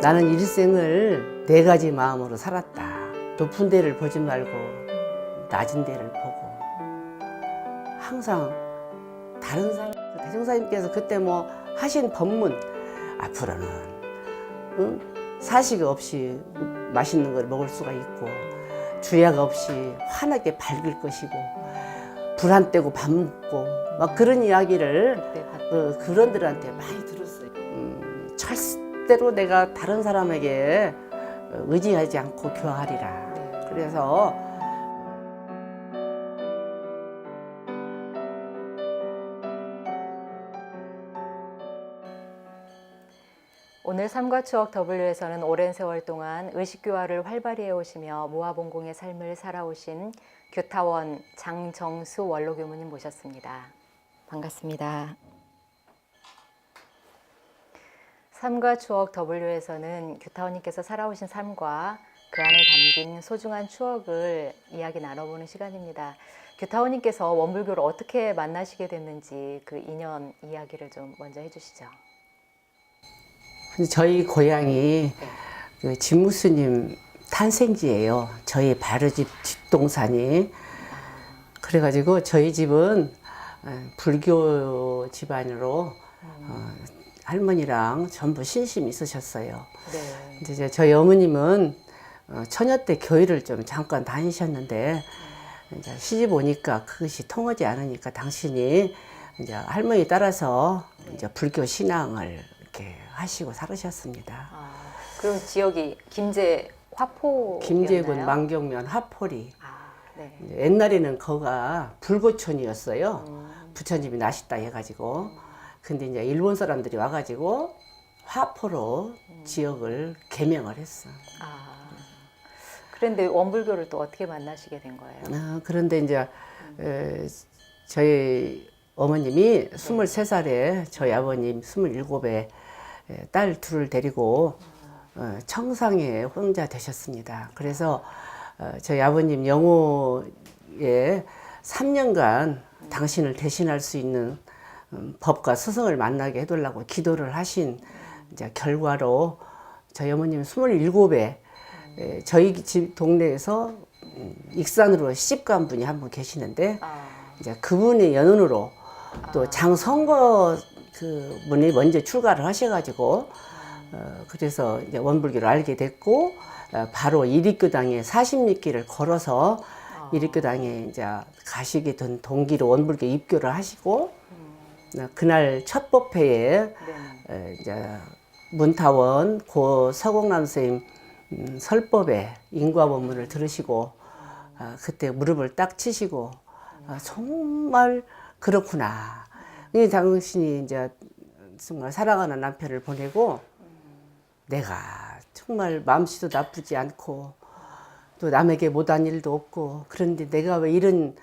나는 일생을 네 가지 마음으로 살았다. 높은 데를 보지 말고 낮은 데를 보고 항상 다른 사람, 대종사님께서 그때 뭐 하신 법문, 앞으로는 사식 없이 맛있는 걸 먹을 수가 있고 주약 없이 환하게 밝을 것이고 불 안 떼고 밥 먹고 막 그런 이야기를 그런들한테 많이 들었어요. 절대로 내가 다른 사람에게 의지하지 않고 교화하리라. 그래서 오늘 삶과 추억 W에서는 오랜 세월 동안 의식교화를 활발히 해오시며 모아봉공의 삶을 살아오신 규타원 장정수 원로교무님 모셨습니다. 반갑습니다. 삶과 추억 W에서는 규타원님께서 살아오신 삶과 그 안에 담긴 소중한 추억을 이야기 나눠보는 시간입니다. 규타원님께서 원불교를 어떻게 만나시게 됐는지 그 인연 이야기를 좀 먼저 해주시죠. 저희 고향이 그 진무스님 탄생지예요. 저희 바로집 뒷동산이. 그래가지고 저희 집은 불교 집안으로 할머니랑 전부 신심이 있으셨어요. 네. 이제 저희 어머님은 처녀 때 교회를 좀 잠깐 다니셨는데 이제 시집 오니까 그것이 통하지 않으니까 당신이 이제 할머니 따라서 이제 불교 신앙을 이렇게 하시고 살으셨습니다. 그럼 지역이 김제 화포 김제군 망경면 화포리. 네. 옛날에는 거가 불고촌이었어요. 부처님이 나셨다 해가지고. 근데 이제 일본 사람들이 와가지고 화포로 지역을 개명을 했어. 그런데 원불교를 또 어떻게 만나시게 된 거예요? 그런데 이제 저희 어머님이 23살에 저희 아버님 27에 딸 둘을 데리고 청상에 혼자 되셨습니다. 그래서 저희 아버님 영호에 3년간 당신을 대신할 수 있는 법과 스승을 만나게 해달라고 기도를 하신 이제 결과로 저희 어머님 27에 저희 집 동네에서 익산으로 시집간 분이 한 분 계시는데 이제 그분의 연운으로 또 장성거 그 분이 먼저 출가를 하셔가지고 그래서 이제 원불교를 알게 됐고 바로 이립교당에 40리길을 걸어서 이립교당에 이제 가시게 된 동기로 원불교 입교를 하시고 그날 첫 법회에 이제 문타원 고 서공남 선생님 설법에 인과법문을 들으시고 그때 무릎을 딱 치시고 정말 그렇구나. 이 당신이 이제 정말 사랑하는 남편을 보내고 내가 정말 마음씨도 나쁘지 않고 또 남에게 못한 일도 없고 그런데 내가 왜 이런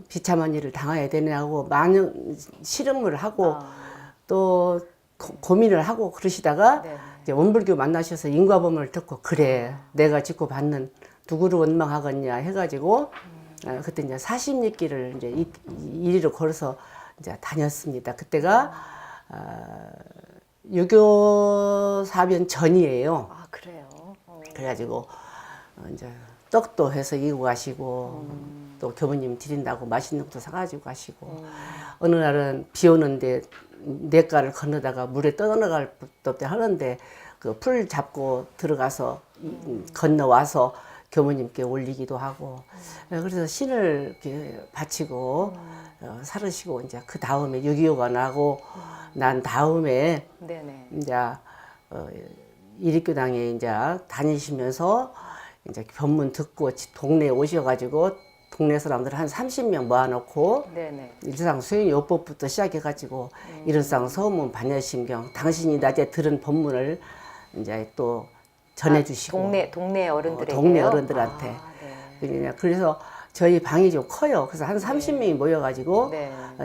비참한 일을 당해야 되냐고 많은 실험을 하고 또 고민을 하고 그러시다가 이제 원불교 만나셔서 인과법문을 듣고 그래 내가 짓고 받는 누구를 원망하겠냐 해가지고 그때 이제 40리길을 이제 이리로 걸어서 이제 다녔습니다. 그때가 유교 사변 전이에요. 그래요? 그래가지고 이제 떡도 해서 이고 가시고 또 교부님 드린다고 맛있는 것도 사가지고 가시고 어느 날은 비 오는데 냇가를 건너다가 물에 떠나갈 것도 없대 하는데 그 풀 잡고 들어가서 건너와서 교무님께 올리기도 하고 그래서 신을 이렇게 바치고 살으시고 이제 그 다음에 6.25가 나고 난 다음에 이제 이립교당에 이제 다니시면서 이제 법문 듣고 동네에 오셔가지고 동네 사람들 한 30명 모아놓고 일상 수행요법부터 시작해가지고 일상 서문 반야심경 당신이 낮에 들은 법문을 이제 또 전해주시고 동네 어른들에게요? 동네 어른들한테 그래서 저희 방이 좀 커요. 그래서 한 30명이 모여가지고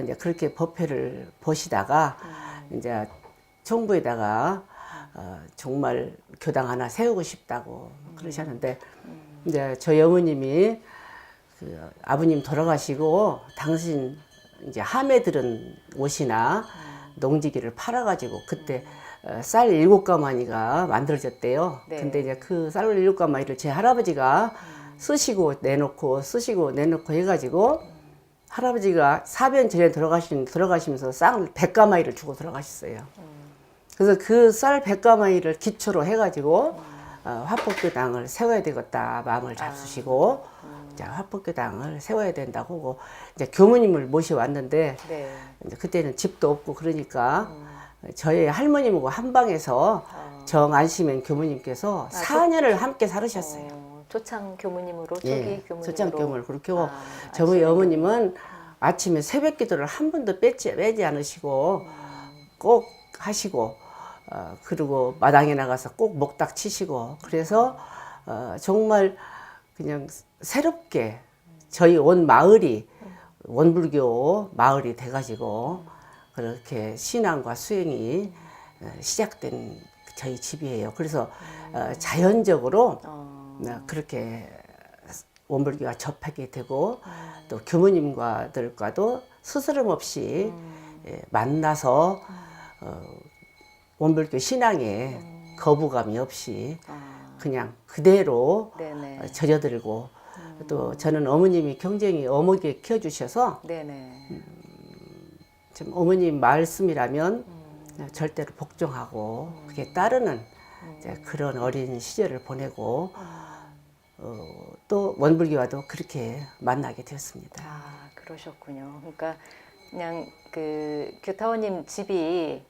이제 그렇게 법회를 보시다가 이제 정부에다가 정말 교당 하나 세우고 싶다고 그러셨는데 이제 저희 어머님이 그 아버님 돌아가시고 당신 이제 함에 들은 옷이나 농지기를 팔아가지고 그때 쌀 7가마니가 만들어졌대요. 네. 근데 이제 그 쌀 7가마니를 제 할아버지가 쓰시고 내놓고 쓰시고 내놓고 해가지고 할아버지가 사변 전에 들어가시면서 쌀 100가마니를 주고 들어가셨어요. 그래서 그 쌀 100가마니를 기초로 해가지고 화법교당을 세워야 되겠다 마음을 잡수시고 이제 화법교당을 세워야 된다고 하고 이제 교무님을 모셔왔는데 네. 이제 그때는 집도 없고 그러니까 저희 할머님하고 한 방에서 정안시면 교무님께서 4년을 함께 살으셨어요. 초창 교무님으로 초기 예, 교무님으로. 초창교무를 그렇게 하고 아, 저희 어머님은 아침에 새벽 기도를 한 번도 빼지 않으시고 꼭 하시고 그리고 마당에 나가서 꼭 목닥 치시고 그래서 정말 그냥 새롭게 저희 온 마을이 원불교 마을이 돼가지고 그렇게 신앙과 수행이 시작된 저희 집이에요. 그래서 자연적으로 그렇게 원불교와 접하게 되고 또 교무님과들과도 스스럼 없이 만나서 원불교 신앙에 거부감이 없이 그냥 그대로 네네. 젖어들고 또 저는 어머님이 굉장히 어묵게 키워주셔서 네네. 좀 어머님 말씀이라면 절대로 복종하고 그게 따르는 이제 그런 어린 시절을 보내고 또 원불교와도 그렇게 만나게 되었습니다. 아, 그러셨군요. 그러니까 그냥 그 교타원님 집이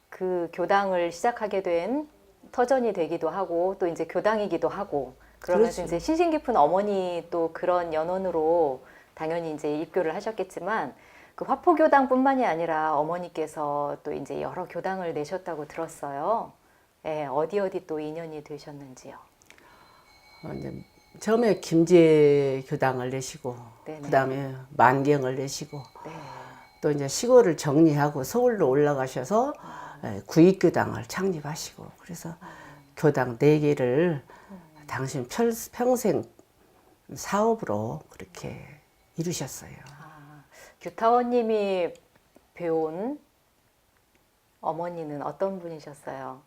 그 교당을 시작하게 된 터전이 되기도 하고 또 이제 교당이기도 하고 그러면서 그렇죠. 이제 신신 깊은 어머니 또 그런 연원으로 당연히 이제 입교를 하셨겠지만 그 화포교당뿐만이 아니라 어머니께서 또 이제 여러 교당을 내셨다고 들었어요. 예, 어디 또 인연이 되셨는지요? 이제 처음에 김제 교당을 내시고 네네. 그다음에 만경을 내시고 네. 또 이제 시골을 정리하고 서울로 올라가셔서 구익교당을 창립하시고 그래서 교당 4개를 당신 평생 사업으로 그렇게 이루셨어요. 규타원님이 배운 어머니는 어떤 분이셨어요?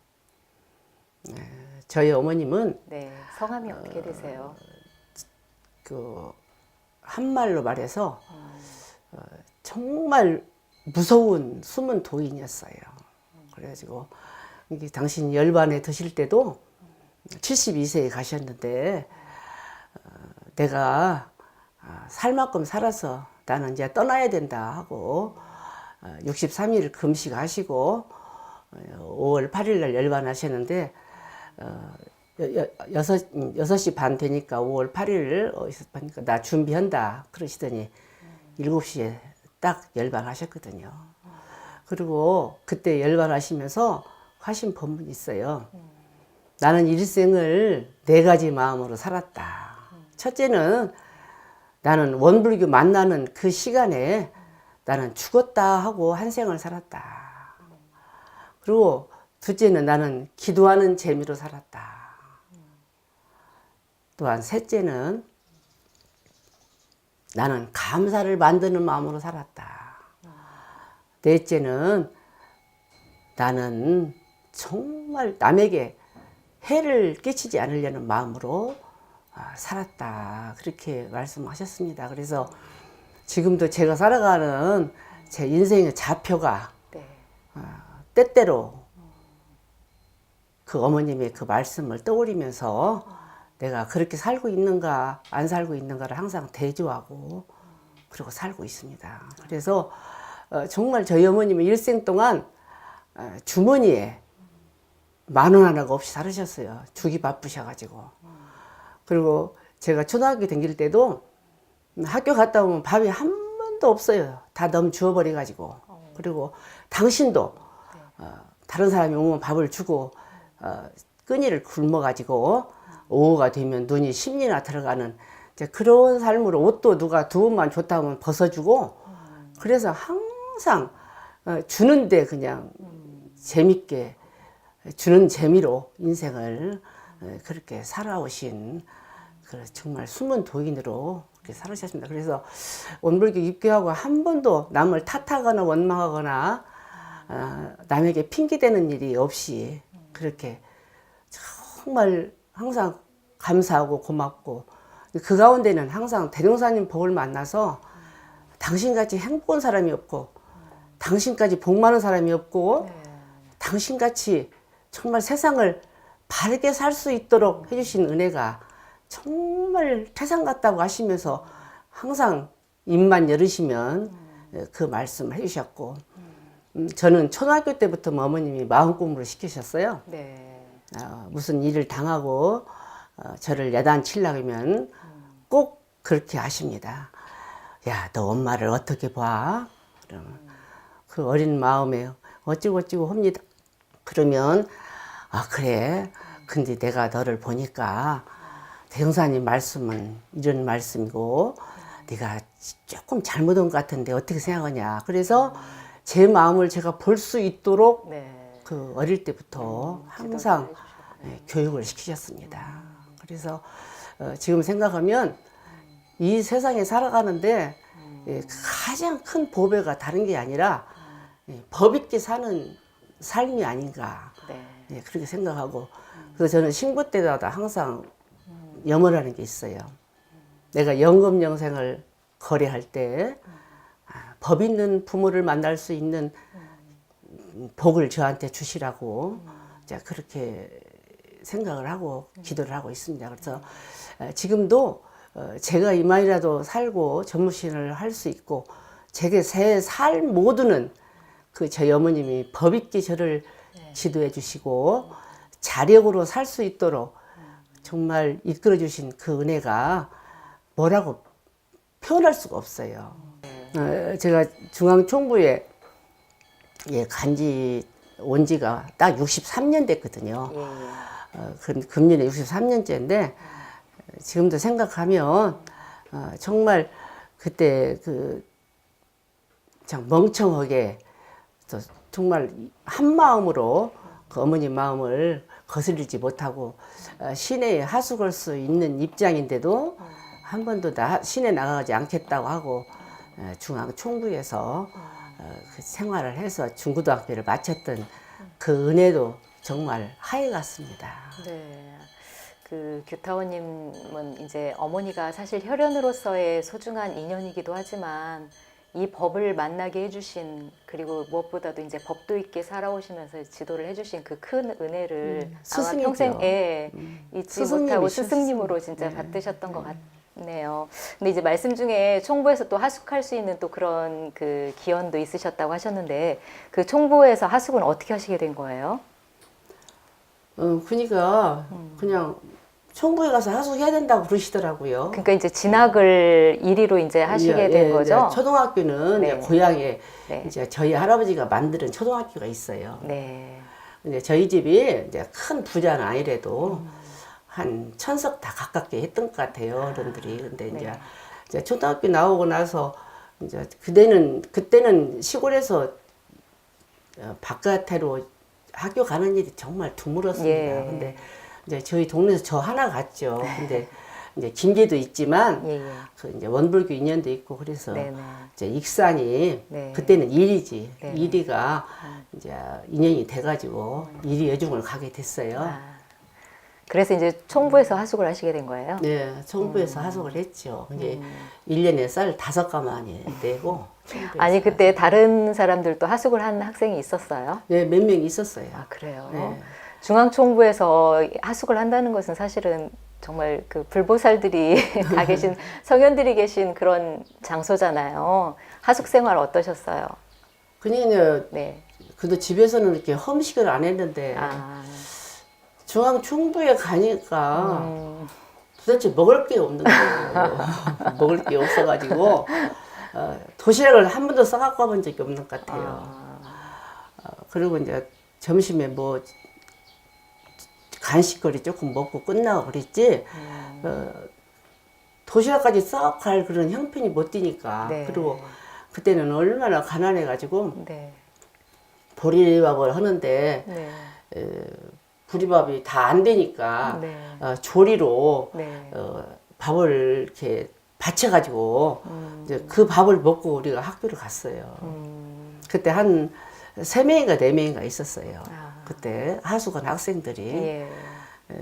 저희 어머님은 네, 성함이 어떻게 되세요? 그 한말로 말해서 정말 무서운 숨은 도인이었어요. 그래가지고 이게 당신 열반에 드실 때도 72세에 가셨는데 내가 살 만큼 살아서 나는 이제 떠나야 된다 하고 63일 금식하시고 5월 8일 날 열반하셨는데 6시 반 되니까 5월 8일 보니까 나 준비한다 그러시더니 7시에 딱 열반하셨거든요. 그리고 그때 열반하시면서 하신 법문이 있어요. 나는 일생을 4가지 마음으로 살았다. 첫째는 나는 원불교 만나는 그 시간에 나는 죽었다 하고 한 생을 살았다. 그리고 둘째는 나는 기도하는 재미로 살았다. 또한 셋째는 나는 감사를 만드는 마음으로 살았다. 넷째는 나는 정말 남에게 해를 끼치지 않으려는 마음으로 살았다. 그렇게 말씀하셨습니다. 그래서 지금도 제가 살아가는 제 인생의 좌표가 네. 때때로 그 어머님의 그 말씀을 떠올리면서 내가 그렇게 살고 있는가 안 살고 있는가를 항상 대조하고 그러고 살고 있습니다. 그래서 정말 저희 어머님은 일생 동안 주머니에 10,000원 하나가 없이 살으셨어요. 죽이 바쁘셔가지고. 그리고 제가 초등학교 다닐 때도 학교 갔다 오면 밥이 한 번도 없어요. 다 너무 주워버려가지고. 그리고 당신도 다른 사람이 오면 밥을 주고 끈이를 굶어가지고 오후가 되면 눈이 10리나 들어가는 이제 그런 삶으로 옷도 누가 두번만 줬다 하면 벗어주고 그래서 항상 주는데 그냥 재밌게 주는 재미로 인생을 그렇게 살아오신 정말 숨은 도인으로 그렇게 살으셨습니다. 그래서 원불교 입교하고 한 번도 남을 탓하거나 원망하거나 남에게 핑계대는 일이 없이 그렇게 정말 항상 감사하고 고맙고 그 가운데는 항상 대종사님 복을 만나서 당신같이 행복한 사람이 없고 당신까지 복 많은 사람이 없고 당신같이 정말 세상을 바르게 살 수 있도록 해주신 은혜가 정말 태산 같다고 하시면서 항상 입만 열으시면 그 말씀을 해주셨고 저는 초등학교 때부터 어머님이 마음 공부를 시키셨어요. 무슨 일을 당하고 저를 야단치려고 하면 꼭 그렇게 하십니다. 야, 너 엄마를 어떻게 봐? 그러면 그 어린 마음에 어찌고 합니다. 그러면 그래. 근데 내가 너를 보니까 대종사님 말씀은 이런 말씀이고 네가 조금 잘못한 것 같은데 어떻게 생각하냐. 그래서 제 마음을 제가 볼 수 있도록 그 어릴 때부터 항상 교육을 시키셨습니다. 그래서 지금 생각하면 이 세상에 살아가는데 가장 큰 보배가 다른 게 아니라 법 있게 사는 삶이 아닌가 그렇게 생각하고 그래서 저는 신고 때마다 항상 염원하는 게 있어요. 내가 영겁영생을 거래할 때 법 있는 부모를 만날 수 있는 복을 저한테 주시라고 그렇게 생각을 하고 기도를 하고 있습니다. 그래서 지금도 제가 이만이라도 살고 전무신을 할 수 있고 제게 새 살 모두는 그 저희 어머님이 법 있게 저를 지도해 주시고 자력으로 살 수 있도록 정말 이끌어 주신 그 은혜가 뭐라고 표현할 수가 없어요. 제가 중앙총부에 간지 온 지가 딱 63년 됐거든요. 금년에 63년째인데 지금도 생각하면 정말 그때 참 멍청하게 정말 한 마음으로 그 어머니 마음을 거스르지 못하고 시내에 하숙할 수 있는 입장인데도 한 번도 시내 나가지 않겠다고 하고 중앙 총부에서 그 생활을 해서 중고등학교를 마쳤던 그 은혜도 정말 하해 같습니다. 그 규타원님은 이제 어머니가 사실 혈연으로서의 소중한 인연이기도 하지만 이 법을 만나게 해주신 그리고 무엇보다도 이제 법도 있게 살아오시면서 지도를 해주신 그 큰 은혜를 아마 평생에 잊지 못하고 스승님으로 진짜 받으셨던 것 같네요. 근데 이제 말씀 중에 총부에서 또 하숙할 수 있는 또 그런 그 기원도 있으셨다고 하셨는데 그 총부에서 하숙은 어떻게 하시게 된 거예요? 그러니까 그냥 총부에 가서 하숙해야 된다고 그러시더라고요. 그러니까 이제 진학을 이리로 이제 하시게 된 거죠? 초등학교는 이제 고향에 이제 저희 할아버지가 만드는 초등학교가 있어요. 근데 저희 집이 이제 큰 부자는 아니래도 한 1000석 다 가깝게 했던 것 같아요, 어른들이. 근데 이제 초등학교 나오고 나서 이제 그때는 시골에서 바깥으로 학교 가는 일이 정말 드물었습니다. 근데 이제 저희 동네에서 저 하나 갔죠. 근데 이제 김제도 있지만 그 이제 원불교 인연도 있고 그래서 이제 익산이 그때는 이리지 이리가 이제 인연이 돼가지고 이리 여중을 가게 됐어요. 그래서 이제 총부에서 하숙을 하시게 된 거예요? 네, 총부에서 하숙을 했죠. 이제 1년에 쌀 5가마니 내고. 아니 그때 다른 사람들도 하숙을 한 학생이 있었어요? 네, 몇 명 있었어요. 그래요? 네. 중앙총부에서 하숙을 한다는 것은 사실은 정말 그 불보살들이 가 계신 성현들이 계신 그런 장소잖아요. 하숙 생활 어떠셨어요? 그냥 그래도 집에서는 이렇게 험식을 안 했는데 중앙총부에 가니까 도대체 먹을 게 없는 거예요. 먹을 게 없어가지고 도시락을 한 번도 싸갖고 가본 적이 없는 것 같아요. 그리고 이제 점심에 뭐 간식거리 조금 먹고 끝나고 그랬지 도시락까지 썩 갈 그런 형편이 못 뛰니까 그리고 그때는 얼마나 가난해가지고 보리밥을 하는데 보리밥이 다 안 되니까 조리로 밥을 이렇게 받쳐가지고 이제 그 밥을 먹고 우리가 학교를 갔어요. 그때 한 3명인가 4명인가 있었어요. 아. 그때 하수관 학생들이. 예.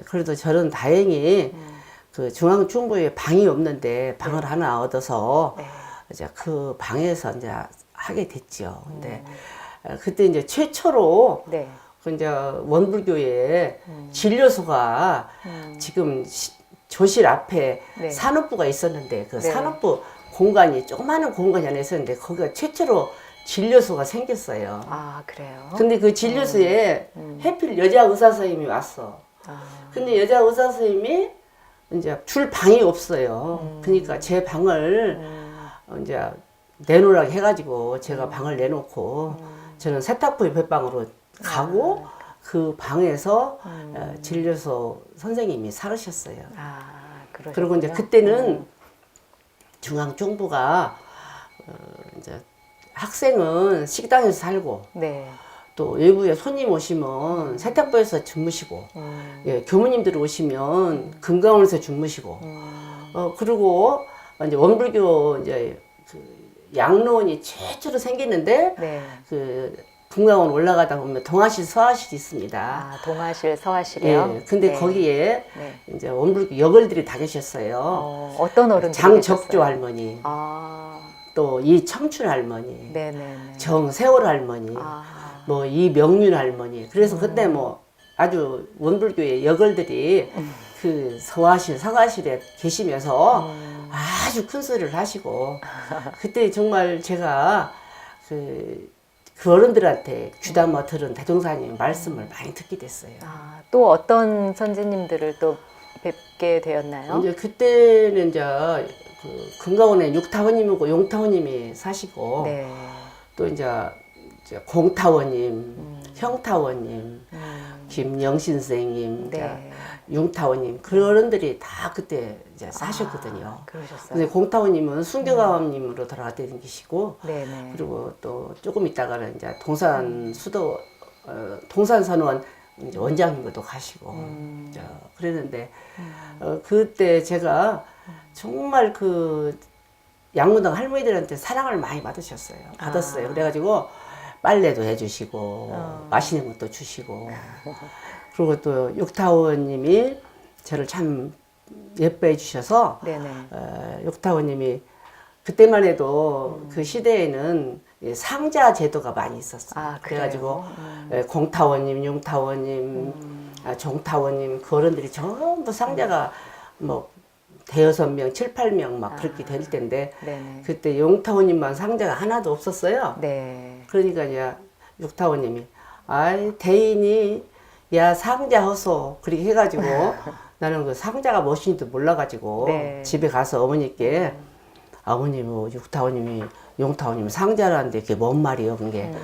그래도 저는 다행히 그 중앙중부에 방이 없는데 방을 하나 얻어서 네. 이제 그 방에서 이제 하게 됐죠. 근데 그때 이제 최초로 네. 그 이제 원불교에 진료소가 지금 조실 앞에 네. 산업부가 있었는데 그 네. 산업부 공간이 조그마한 공간이 하나 있었는데 거기가 최초로 진료소가 생겼어요. 아, 그래요? 근데 그 진료소에 해필 여자 의사 선생님이 왔어. 아. 근데 여자 의사 선생님이 이제 줄 방이 없어요. 그러니까 제 방을 이제 내놓으라고 해가지고 제가 방을 내놓고 저는 세탁부의 뱃방으로 가고 그 방에서 진료소 선생님이 살으셨어요. 아, 그러셨군요. 그리고 이제 그때는 중앙정부가 이제 학생은 식당에서 살고 네. 또 외부에 손님 오시면 세탁부에서 주무시고 예, 교무님들 오시면 금강원에서 주무시고 그리고 이제 원불교 이제 그 양로원이 최초로 생기는데 네. 그 금강원 올라가다 보면 동아실 서아실이 있습니다. 아, 동아실, 서아실이요? 예, 근데 네. 거기에 네. 이제 원불교 여걸들이 다 계셨어요. 어떤 어른들이 장적조 계셨어요? 할머니, 아, 또 이청춘 할머니, 네네네. 정세월 할머니, 아, 뭐 이명륜 할머니. 그래서 그때 뭐 아주 원불교의 여걸들이 그 서아실, 상아실에 계시면서 아주 큰 소리를 하시고 그때 정말 제가 그 어른들한테 귀담아 들은 대종사님 말씀을 많이 듣게 됐어요. 아, 또 어떤 선생님들을 또 뵙게 되었나요? 이제 그때는 이제 그 금강원에 육타원님이고 용타원님이 사시고 네. 또 이제 공타원님, 형타원님, 김영신 선생님, 네. 융타원님 그 어른들이 다 그때 이제 사셨거든요. 아, 그러셨어요. 근데 공타원님은 순교가님으로 돌아다니시고 네네. 그리고 또 조금 있다가는 이제 동산 수도 동산선원 이제 원장님도 가시고 이제 그랬는데 그때 제가 정말 그 양문당 할머니들한테 사랑을 많이 받았어요. 그래가지고 빨래도 해주시고 맛있는 것도 주시고 그리고 또 육타원님이 저를 참 예뻐해 주셔서 네네. 육타원님이 그때만 해도 그 시대에는 이 상자 제도가 많이 있었어요. 아, 그래가지고 그래요? 공타원님, 융타원님, 종타원님 그 어른들이 전부 상자가 뭐 대여섯 명, 7, 8명 막 그렇게 될 텐데 네네. 그때 용타원님만 상자가 하나도 없었어요. 네. 그러니까 이제 육타원님이 아이 대인이 야 상자 허소 그렇게 해가지고 나는 그 상자가 무엇인지도 몰라가지고 네. 집에 가서 어머니께 아버님 뭐 육타원님이 용타원님 상자라는데 그게 뭔 말이요? 그게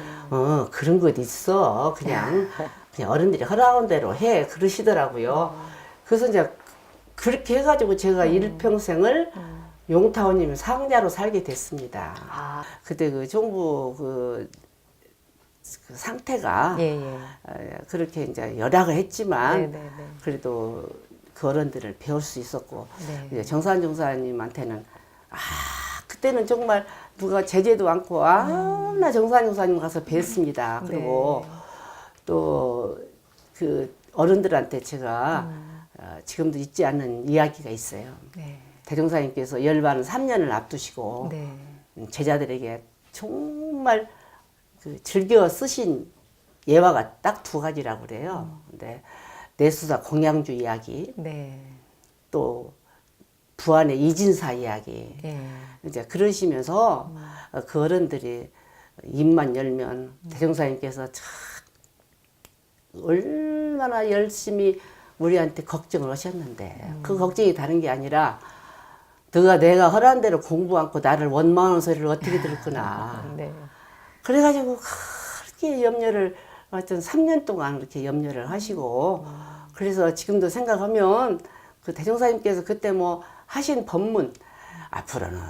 그런 것 있어 그냥 어른들이 허락한 대로 해 그러시더라고요. 그래서 이제 그렇게 해가지고 제가 일평생을 용타원님 상자로 살게 됐습니다. 아, 그때 그 정부 그 상태가 예, 예. 그렇게 이제 열악을 했지만 네네네. 그래도 그 어른들을 배울 수 있었고 네. 이제 정산 종사님한테는 그때는 정말 누가 제재도 않고 나 정산 종사님 가서 뵀습니다. 그리고 또 그 어른들한테 제가 지금도 잊지 않는 이야기가 있어요. 네. 대종사님께서 열반 3년을 앞두시고 네. 제자들에게 정말 그 즐겨 쓰신 예화가 딱 2가지라고 그래요. 근데 내수사 공양주 이야기, 네. 또 부안의 이진사 이야기. 예. 이제 그러시면서 그 어른들이 입만 열면 대종사님께서 참 얼마나 열심히 우리한테 걱정을 하셨는데 그 걱정이 다른 게 아니라 너가 내가 허락한 대로 공부 않고 나를 원망하는 소리를 어떻게 들었구나. 네. 그래가지고 그렇게 염려를 하여튼 3년 동안 그렇게 염려를 하시고 그래서 지금도 생각하면 그 대종사님께서 그때 뭐 하신 법문 앞으로는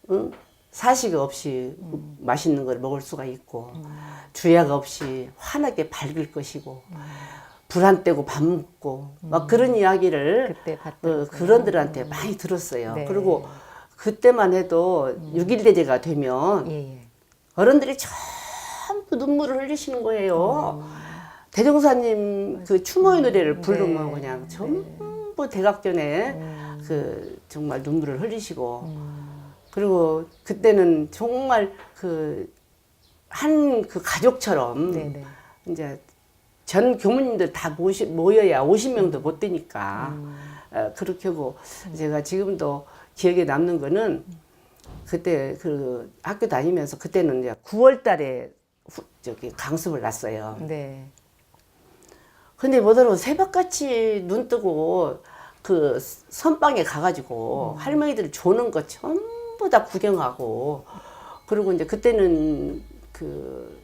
응? 사식 없이 맛있는 걸 먹을 수가 있고 주약 없이 환하게 밝을 것이고 불 안 떼고 밥 먹고 막 그런 이야기를 그때 봤던 그런들한테 많이 들었어요. 네. 그리고 그때만 해도 6.1대제가 되면 예, 예. 어른들이 전부 또 눈물을 흘리시는 거예요. 대종사님 그 추모의 노래를 부르면 네. 그냥 전부 대각전에 그 정말 눈물을 흘리시고 그리고 그때는 정말 그 한 그 가족처럼 네네. 이제 전 교무님들 다 모여야 50명도 못 되니까 그렇게 하고 제가 지금도 기억에 남는 거는 그때 그 학교 다니면서 그때는 이제 9월 달에 저기 강습을 났어요. 네. 근데 뭐더러 새벽같이 눈 뜨고 그 선방에 가가지고 할머니들 조는 거 전부 다 구경하고 그리고 이제 그때는 그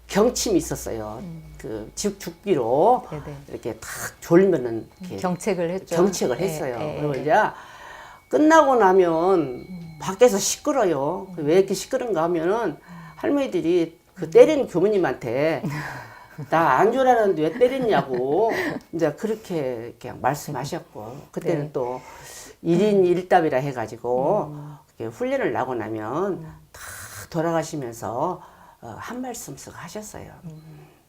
경침이 있었어요. 그 죽비로 네네. 이렇게 탁 졸면은 이렇게 경책을 했죠. 경책을 했어요. 예, 예, 그리고 예. 이제 끝나고 나면 밖에서 시끄러요. 왜 이렇게 시끄러운가 하면은 할머니들이 그 때리는 교무님한테 나 안 졸았는데 왜 때렸냐고 이제 그렇게 그냥 말씀하셨고 그때는 네. 또 1인 1답이라 해가지고 이렇게 훈련을 나고 나면 다 돌아가시면서 한 말씀씩 하셨어요.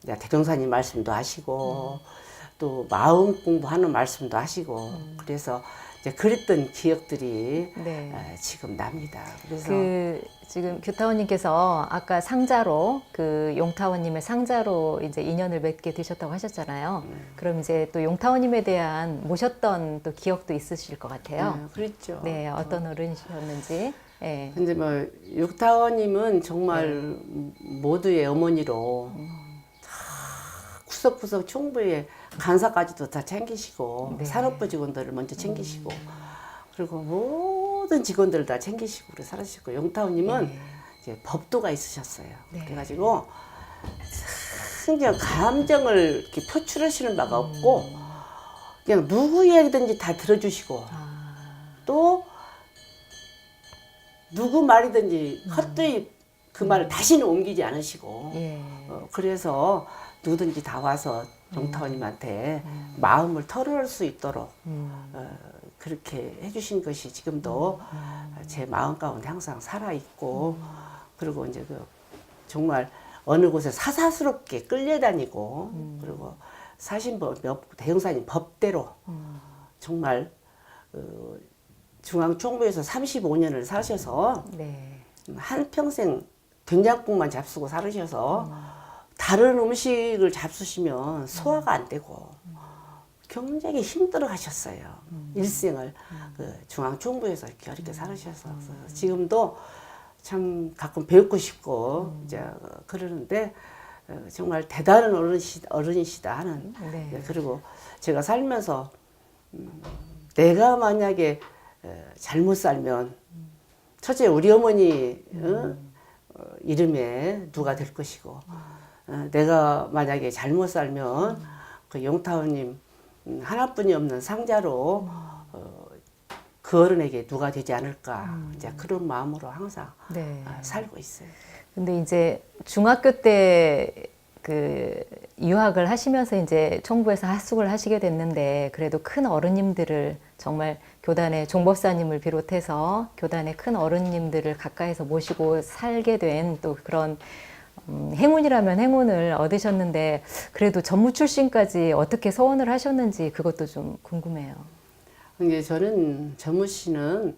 이제 대종사님 말씀도 하시고 또 마음 공부하는 말씀도 하시고 그래서 이제 그랬던 기억들이 네. 지금 납니다. 그래서 그 지금 교타원님께서 아까 상자로 그 용타원님의 상자로 이제 인연을 맺게 되셨다고 하셨잖아요. 그럼 이제 또 용타원님에 대한 모셨던 또 기억도 있으실 것 같아요. 그랬죠. 네, 어떤 어른이셨는지. 예. 근데 뭐 육타원님은 정말 모두의 어머니로 다 구석구석 총부에 간사까지도 다 챙기시고 네. 산업부 직원들을 먼저 챙기시고 그리고 모든 직원들을 다 챙기시고 그래 살으시고 용타원님은 네. 이제 법도가 있으셨어요. 네. 그래가지고 그냥 감정을 이렇게 표출하시는 바가 없고 그냥 누구 이야기든지 다 들어주시고 또 누구 말이든지 헛되이 그 말을 다시는 옮기지 않으시고 예. 그래서 누구든지 다 와서 용타원님한테 마음을 털어낼 수 있도록 그렇게 해주신 것이 지금도 제 마음 가운데 항상 살아있고 그리고 이제 그 정말 어느 곳에 사사스럽게 끌려다니고 그리고 사신법 대형사님 법대로 정말 중앙총부에서 35년을 사셔서 네. 한평생 된장국만 잡수고 살으셔서 다른 음식을 잡수시면 소화가 안 되고 굉장히 힘들어 하셨어요. 일생을 그 중앙총부에서 이렇게 살으셔서 그래서 지금도 참 가끔 배우고 싶고 이제 그러는데 정말 대단한 어른이시다 하는 네. 그리고 제가 살면서 내가 만약에 잘못 살면 첫째 우리 어머니 이름에 누가 될 것이고 내가 만약에 잘못 살면 그 용타원님 하나뿐이 없는 상자로 그 어른에게 누가 되지 않을까 이제 그런 마음으로 항상 네. 살고 있어요. 근데 이제 중학교 때 그 유학을 하시면서 이제 총부에서 하숙을 하시게 됐는데 그래도 큰 어른님들을 정말 교단의 종법사님을 비롯해서 교단의 큰 어른님들을 가까이서 모시고 살게 된 또 그런 행운이라면 행운을 얻으셨는데 그래도 전무 출신까지 어떻게 서원을 하셨는지 그것도 좀 궁금해요. 이게 저는 전무 씨는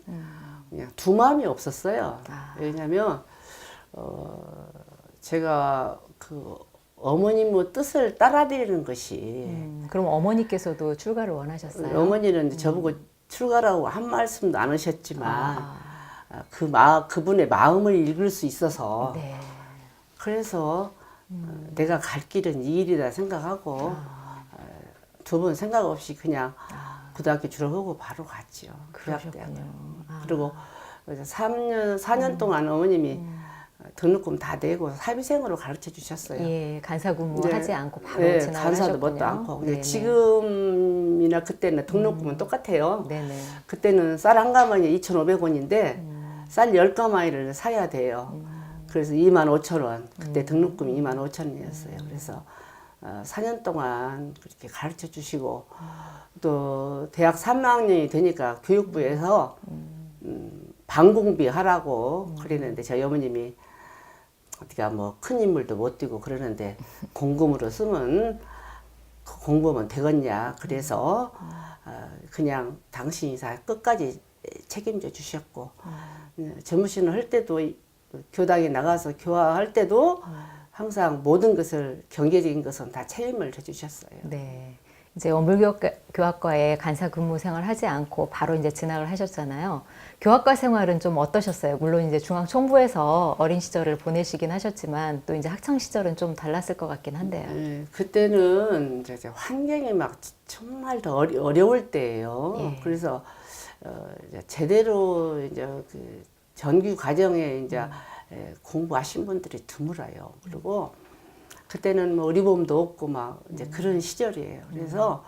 그냥 두 마음이 없었어요. 왜냐하면 제가 그 어머님의 뜻을 따라드리는 것이 그럼 어머니께서도 출가를 원하셨어요? 어머니는 저보고 출가라고 한 말씀도 안 하셨지만 그분의 마음을 읽을 수 있어서 네. 그래서 내가 갈 길은 이 길이다 생각하고 두 번 생각 없이 그냥 고등학교 졸업하고 바로 갔죠. 그러셨군요. 그리고 4년 동안 어머님이 등록금 다 내고 사비생으로 가르쳐 주셨어요. 예, 간사 근무하지 않고 바로 네, 진학을 간사도 하셨군요. 뭣도 않고. 근데 네네. 지금이나 그때는 등록금은 똑같아요. 네네. 그때는 쌀 한 가마니에 2,500원인데 쌀 10가마니를 사야 돼요. 그래서 25,000원. 그때 등록금이 25,000원이었어요. 그래서 4년 동안 그렇게 가르쳐 주시고 또 대학 3학년이 되니까 교육부에서 방공비 하라고 그랬는데 저희 어머님이 어디가 뭐 큰 인물도 못 되고 그러는데 공금으로 쓰면 공부하면 되겠냐. 그래서 그냥 당신이 다 끝까지 책임져 주셨고 전무신을 할 때도 교당에 나가서 교화할 때도 항상 모든 것을 경제적인 것은 다 책임을 져주셨어요. 네. 이제 원불교학과에 간사 근무 생활 하지 않고 바로 이제 진학을 하셨잖아요. 교학과 생활은 좀 어떠셨어요? 물론 이제 중앙총부에서 어린 시절을 보내시긴 하셨지만 또 이제 학창 시절은 좀 달랐을 것 같긴 한데요. 그때는 이제 환경이 막 정말 더 어려울 때예요. 예. 그래서 이제 제대로 이제 그 정규 과정에 이제 공부하신 분들이 드물어요. 그리고 그때는 뭐 의료보험도 없고 막 이제 그런 시절이에요. 그래서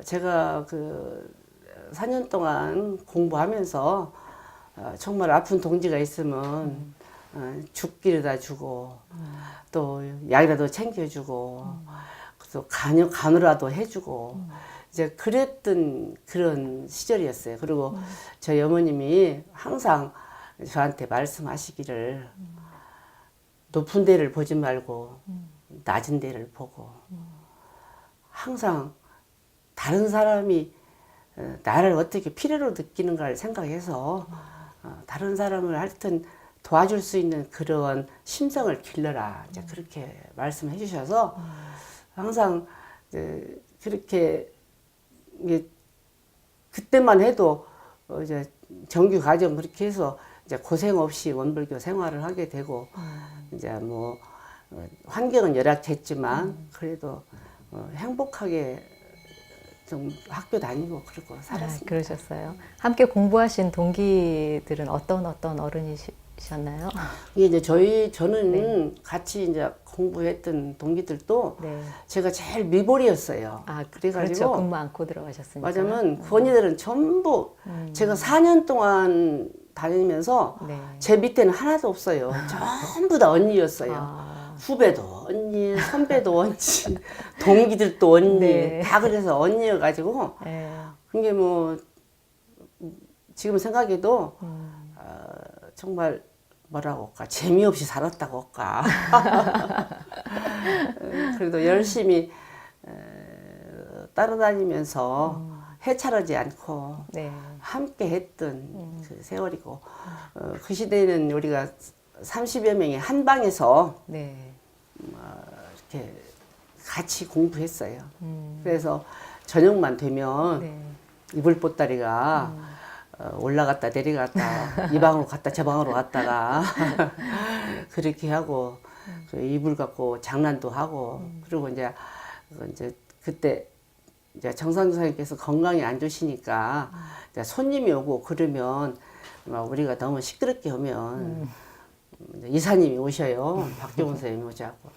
제가 그 4년 동안 공부하면서 정말 아픈 동지가 있으면 죽기를 주고 또 약이라도 챙겨주고 또 간호라도 해주고 이제 그랬던 그런 시절이었어요. 그리고 저희 어머님이 항상 저한테 말씀하시기를 높은 데를 보지 말고 낮은 데를 보고 항상 다른 사람이 나를 어떻게 필요로 느끼는가를 생각해서 다른 사람을 하여튼 도와줄 수 있는 그런 심성을 길러라 이제 그렇게 말씀해 주셔서 항상 그렇게 그때만 해도 이제 정규 과정 그렇게 해서 이제 고생 없이 원불교 생활을 하게 되고 이제 뭐 환경은 열악했지만 그래도 행복하게 좀 학교 다니고 그러고 살았습니다. 그러셨어요. 함께 공부하신 동기들은 어떤 어른이셨나요? 이게 이제 저는 같이 이제 공부했던 동기들도 네. 제가 제일 미bor이었어요. 그렇죠. 근무 않고 들어가셨으니까. 맞으면 그 언니들은 전부 제가 4년 동안 다니면서 네. 제 밑에는 하나도 없어요. 전부 다 언니였어요. 후배도 언니, 선배도 언니, 동기들도 언니, 네. 다 그래서 언니여가지고 네. 그게 뭐 지금 생각해도 정말 뭐라고 할까 재미없이 살았다고 할까. 그래도 열심히 따라다니면서 해차르지 않고 네. 함께 했던 그 세월이고 그 시대에는 우리가 30여 명이 한 방에서 네. 이렇게 같이 공부했어요. 그래서 저녁만 되면 네. 이불 보따리가 올라갔다 내려갔다 이 방으로 갔다 저 방으로 갔다가 그렇게 하고 그 이불 갖고 장난도 하고 그리고 이제 그때 이제 정상교사님께서 건강이 안 좋으시니까 이제 손님이 오고 그러면 우리가 너무 시끄럽게 하면 이제 이사님이 오셔요. 박정훈 선생님이 오자고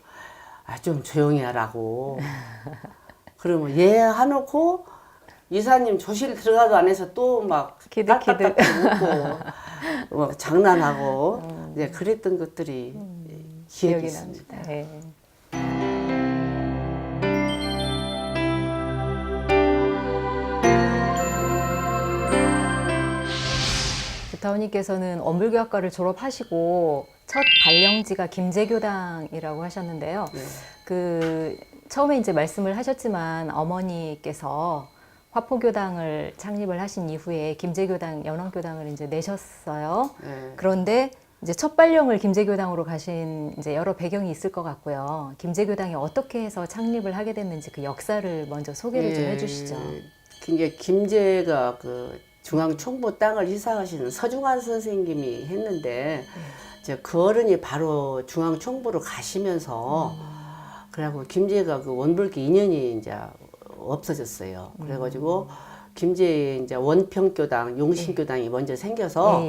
좀 조용히 하라고. 그러면 예 하놓고 이사님 조실 들어가도 안 해서 또 막 키득키득 웃고 막 장난하고 이제 그랬던 것들이 기억이 있습니다. 납니다. 네. 교타원님께서는 원불교학과를 졸업하시고 첫 발령지가 김제교당이라고 하셨는데요. 네. 그 처음에 이제 말씀을 하셨지만 어머니께서 화포교당을 창립을 하신 이후에 김제교당, 연원교당을 이제 내셨어요. 네. 그런데 이제 첫 발령을 김제교당으로 가신 이제 여러 배경이 있을 것 같고요. 김제교당이 어떻게 해서 창립을 하게 됐는지 그 역사를 먼저 소개를 좀 해주시죠. 이게 김제가 그 중앙총부 땅을 이사하시는 서중환 선생님이 했는데 이제 그 어른이 바로 중앙총부로 가시면서 그래갖고 김제가 그 원불교 인연이 이제 없어졌어요. 그래가지고 김제에 이제 원평교당, 용신교당이 먼저 생겨서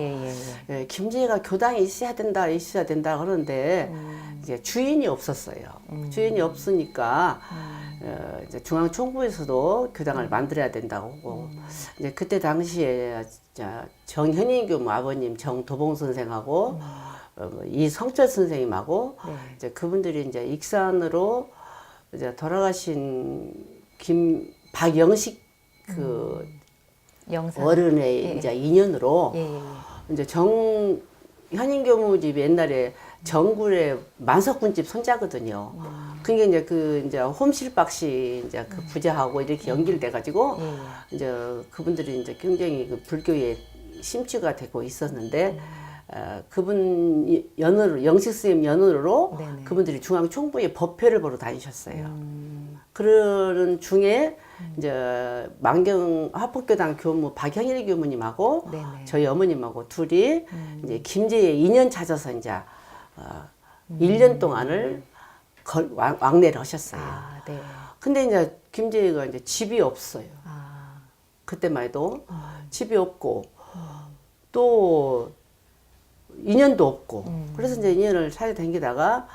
김제가 교당이 있어야 된다 그러는데 이제 주인이 없었어요. 주인이 없으니까 이제 중앙총부에서도 교당을 만들어야 된다고 하고 이제 그때 당시에 정현인 교무 아버님 정도봉 선생하고 이성철 선생님하고 이제 그분들이 이제 익산으로 이제 돌아가신 박영식 그 영상. 어른의 이제 인연으로 이제 현인교무집이 옛날에 정굴의 만석군집 손자거든요. 그게 이제 이제 홈실박씨 이제 그 부자하고 이렇게 연결돼 가지고 이제 그분들이 이제 굉장히 그 불교에 심취가 되고 있었는데 그분 연으로 영식 스님 연으로 네네. 그분들이 중앙총부에 법회를 보러 다니셨어요. 그러는 중에 이제 만경 화법교당 교무 박형일 교무님하고 네네. 저희 어머님하고 둘이 이제 김제에 인연 찾아서 이제 1년 동안을 왕래를 하셨어요. 아, 네. 근데 이제 김제가 이제 집이 없어요. 아, 그때만 해도 집이 없고 또 인연도 없고 그래서 이제 인연을 찾아다니다가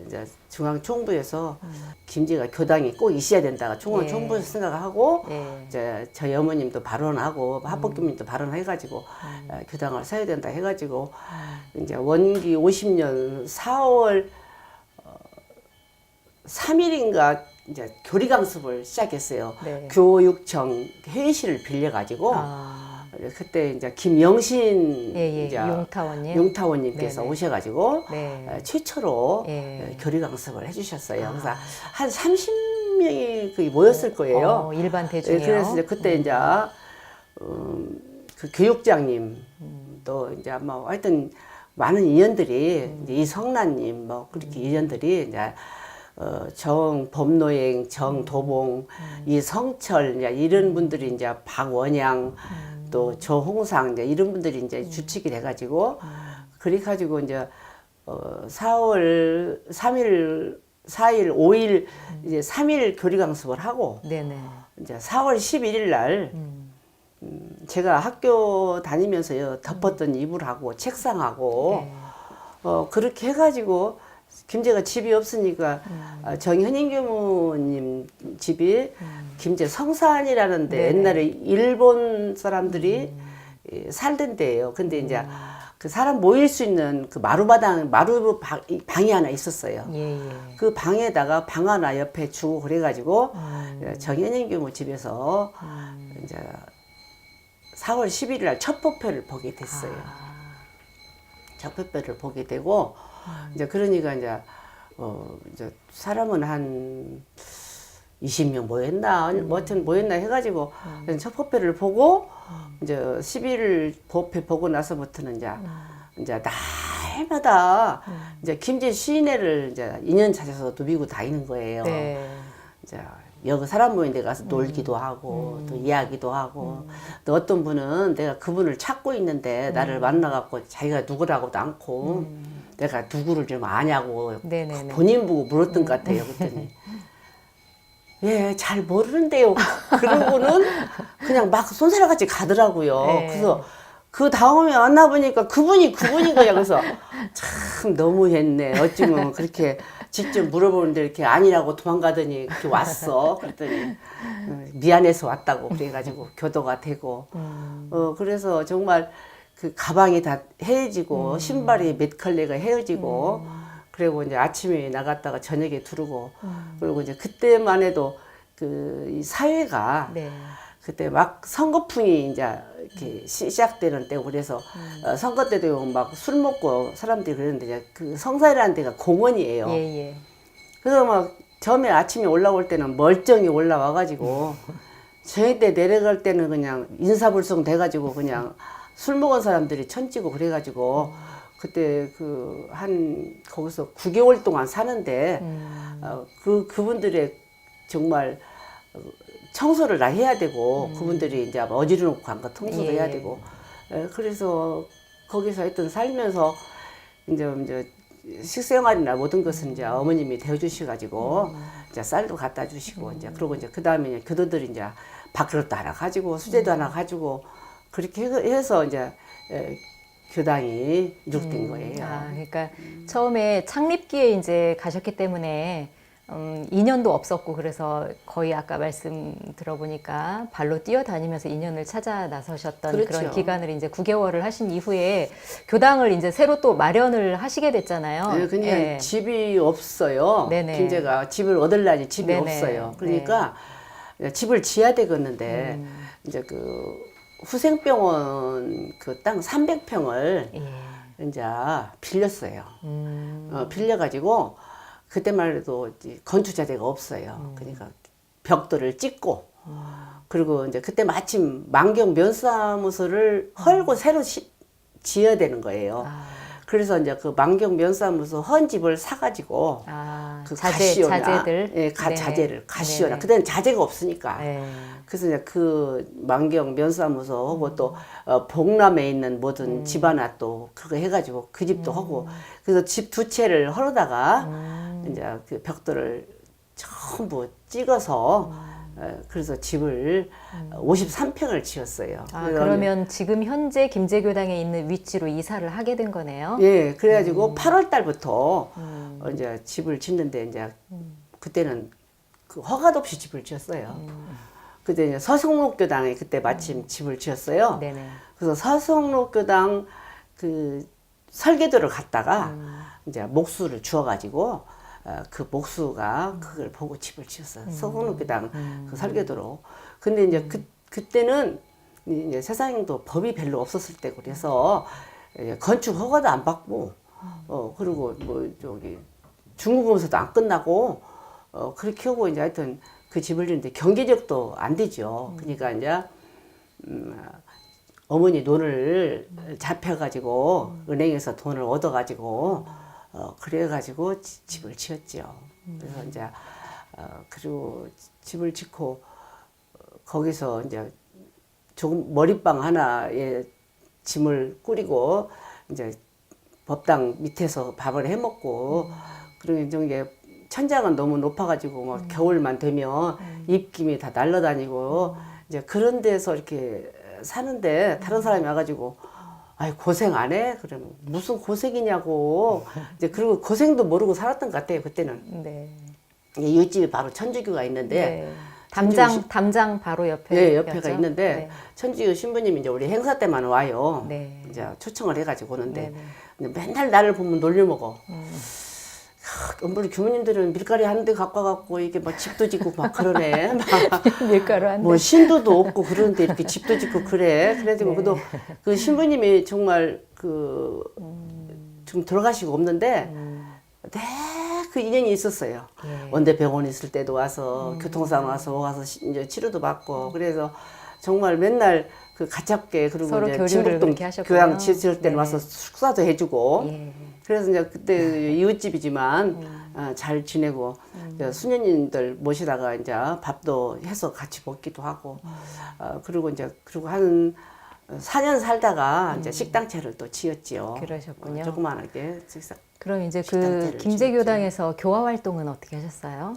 이제 중앙총부에서 김제가 교당이 꼭 있어야 된다가 중앙총부에서 생각하고 예. 이제 저희 어머님도 발언하고 합법교민도 발언해가지고 교당을 세워야 된다 해가지고 이제 원기 50년 4월 3일인가 이제 교리 강습을 시작했어요. 네. 교육청 회의실을 빌려가지고 아, 그때 이제 김영신 예, 예. 이제 용타원님. 용타원님께서 네네. 오셔가지고 네. 최초로 예. 교리 강습을 해주셨어요. 그래서 한 30명이 거의 모였을 거예요. 일반 대중이요. 예, 그래서 이제 그때 이제 그 교육장님 또 이제 뭐 하여튼 많은 인연들이 이제 이성란님 뭐 그렇게 인연들이 이제 정법노행, 정도봉, 이성철 이제 이런 분들이 이제 박원양 또 조홍상 이제 이런 분들이 이제 주축이 돼가지고 그래 가지고 이제 4월 3일, 4일, 5일 이제 3일 교리 강습을 하고 네네. 이제 4월 11일 날 제가 학교 다니면서요 덮었던 이불하고 책상하고 네. 그렇게 해가지고 김제가 집이 없으니까 정현인 교무님 집이 김제 성산이라는데 네네. 옛날에 일본 사람들이 살던 데예요. 근데 이제 그 사람 모일 수 있는 그 방이 하나 있었어요. 예, 예. 그 방에다가 방 하나 옆에 주고 그래가지고 정현인 교무 집에서 이제 4월 11일 날 첫 법회를 보게 됐어요. 첫 법회를 보게 되고 이제 그러니까 이제 사람은 한 20명 모였나 뭐 하여튼 모였나 해가지고 첫 법회를 보고 이제 11일 법회 보고 나서부터는 이제 날마다 이제 김제 시인회를 이제 2년 찾아서 누비고 다니는 거예요. 네. 이제 여기 사람 모인 데 가서 놀기도 하고 또 이야기도 하고 또 어떤 분은 내가 그분을 찾고 있는데 나를 만나갖고 자기가 누구라고도 않고 내가 누구를 좀 아냐고 네네네. 본인 보고 물었던 것 같아요. 그랬더니 예, 잘 모르는데요. 그러고는 그냥 막 손살같이 가더라고요. 네. 그래서 그 다음에 만나보니까 그분인 거야. 그래서 참 너무했네. 어쩌면 그렇게 직접 물어보는데 이렇게 아니라고 도망가더니 그렇게 왔어. 그랬더니 미안해서 왔다고 그래가지고 교도가 되고. 그래서 정말 그 가방이 다 헤어지고 신발이 몇 컬레가 헤어지고 그리고 이제 아침에 나갔다가 저녁에 들어오고 그리고 이제 그때만 해도 이 사회가 네. 그때 막 선거풍이 이제 이렇게 시작되는 때고 그래서 선거 때도 막 술 먹고 사람들이 그랬는데 이제 그 성산이라는 데가 공원이에요. 예, 예. 그래서 막 처음에 아침에 올라올 때는 멀쩡히 올라와가지고 저녁 때 내려갈 때는 그냥 인사불성 돼가지고 그냥 술 먹은 사람들이 천지고 그래가지고 그때 거기서 9개월 동안 사는데 그분들의 정말 청소를 다 해야 되고 그분들이 이제 어지러 놓고 간 거 청소도 예. 해야 되고 그래서 거기서 하여튼 살면서 이제 식생활이나 모든 것은 이제 어머님이 데워주셔가지고 이제 쌀도 갖다 주시고 이제 그러고 이제 그 다음에 교도들이 이제 밥그릇도 하나 가지고 수제도 하나 가지고 그렇게 해서 이제 교당이 이룩된 거예요. 아, 그러니까 처음에 창립기에 이제 가셨기 때문에 2년도 없었고 그래서 거의 아까 말씀 들어보니까 발로 뛰어다니면서 2년을 찾아 나서셨던 그렇죠. 그런 기간을 이제 9개월을 하신 이후에 교당을 이제 새로 또 마련을 하시게 됐잖아요. 네, 그냥 예. 집이 없어요. 네네. 김제가 집을 얻으려니 집이 네네. 없어요. 그러니까 집을 지어야 되겠는데 이제 그 후생병원 그 땅 300평을 예. 이제 빌렸어요. 빌려가지고 그때만 해도 이제 건축자재가 없어요. 그러니까 벽돌을 찍고 그리고 이제 그때 마침 만경 면사무소를 헐고 새로 지어야 되는 거예요. 그래서 이제 그 만경 면사무소 헌 집을 사가지고 그 가시오나 자재들 예, 자재를 가시오나 그때는 자재가 없으니까 그래서 이제 그 만경 면사무소하고 또 봉남에 있는 모든 집 하나 또 그거 해가지고 그 집도 하고 그래서 집 두 채를 헐어다가 이제 그 벽돌을 전부 찍어서 그래서 집을 53평을 지었어요. 그러면 지금 현재 김제교당에 있는 위치로 이사를 하게 된 거네요. 예, 그래가지고 8월 달부터 이제 집을 짓는데 이제 그때는 그 허가도 없이 집을 지었어요. 그때 이제 서성록교당에 그때 마침 집을 지었어요. 네네. 그래서 서성록교당 그 설계도를 갖다가 이제 목수를 주어가지고 그 목수가 그걸 보고 집을 지었어요. 서성록교당 그 설계도로. 근데 이제 그때는 이제 세상에도 법이 별로 없었을 때고 그래서 건축 허가도 안 받고 그리고 뭐 저기 중공검사도 안 끝나고 그렇게 하고 이제 하여튼 그 집을 짓는데 경제력도 안 되죠. 그러니까 이제 어머니 돈을 잡혀가지고 은행에서 돈을 얻어가지고 그래가지고 집을 지었죠. 그래서 이제 그리고 집을 짓고 거기서 이제 조금 머리방 하나에 짐을 꾸리고 이제 법당 밑에서 밥을 해 먹고 그리고 이제 천장은 너무 높아가지고 막 겨울만 되면 입김이 다 날아다니고 이제 그런 데서 이렇게 사는데 다른 사람이 와가지고 아이 고생 안 해? 그러면 무슨 고생이냐고 이제 그리고 고생도 모르고 살았던 것 같아요 그때는. 네. 이웃집에 바로 천주교가 있는데 담장 바로 옆에 네, 옆에가 있는데 네. 천주교 신부님이 이제 우리 행사 때만 와요. 네. 이제 초청을 해가지고 오는데 네. 근데 맨날 나를 보면 놀려먹어. 우리 교무님들은 밀가리 한 대 갖고 와갖고 이게 막 집도 짓고 막 그러네. 밀가루 한 대. 뭐 신도도 없고 그러는데 이렇게 집도 짓고 그래. 그래가지고 그래도 그 신부님이 정말 그 좀 들어가시고 없는데 그 인연이 있었어요. 원대병원 있을 때도 와서 교통사고 와서 이제 치료도 받고 그래서 정말 맨날 그 가깝게 그리고 서로 이제 교류를 진북동 그렇게 하셨구나. 교양 지을 때는 네. 와서 식사도 해주고 예. 그래서 이제 그때 이웃집이지만 잘 지내고 수녀님들 모시다가 이제 밥도 해서 같이 먹기도 하고 그리고 이제 그리고 한 4년 살다가 이제 식당채를 또 지었지요. 그러셨군요. 조그만하게 그럼 이제 그 식당채를 김제교당에서 교화 활동은 어떻게 하셨어요?